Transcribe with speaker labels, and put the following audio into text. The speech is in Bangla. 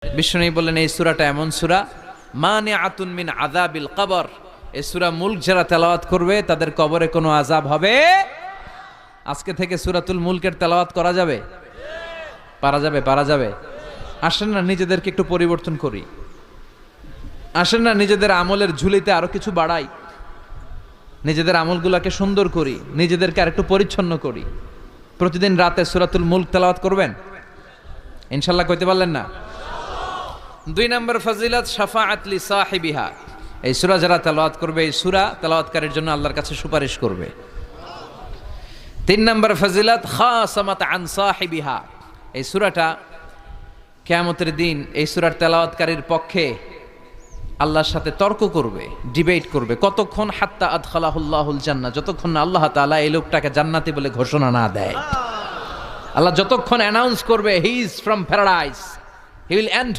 Speaker 1: বিষ্ণু বললেন এই সূরাটা এমন সূরা মানিআতুন মিন আযাবিল কবর। এই সূরা মুলক যারা তেলাওয়াত করবে তাদের কবরে কোনো আযাব হবে। আজকে থেকে সূরাতুল মুলকের তেলাওয়াত করা যাবে? পারা যাবে। আসেন না নিজেদেরকে একটু পরিবর্তন করি, আসেন না নিজেদের আমলের ঝুলিতে আরো কিছু বাড়াই, নিজেদের আমলগুলোকে সুন্দর করি, নিজেদেরকে আরেকটু পরিচ্ছন্ন করি। প্রতিদিন রাতে সূরাতুল মুলক তেলাওয়াত করবেন ইনশাআল্লাহ, কইতে পারলেন না? 2 নম্বর ফজিলত শাফাআত লি সাহিবিহা। এই সূরা যারা তেলাওয়াত করবে এই সূরা তেলাওয়াতকারীর জন্য আল্লাহর কাছে সুপারিশ করবে। 3 নম্বর ফজিলত খাসামাত আন সাহিবিহা। এই সূরাটা কিয়ামতের দিন এই সূরার তেলাওয়াতকারীর পক্ষে আল্লাহর সাথে তর্ক করবে, ডিবেট করবে। কতক্ষণ? হাত্তা আদখালাহুল্লাহুল জান্নাহ, যতক্ষণ না আল্লাহ তাআলা এই লোকটাকে জান্নাতি বলে ঘোষণা না দেয়। আল্লাহ যতক্ষণ অ্যানাউন্স করবে he is from paradise, he will and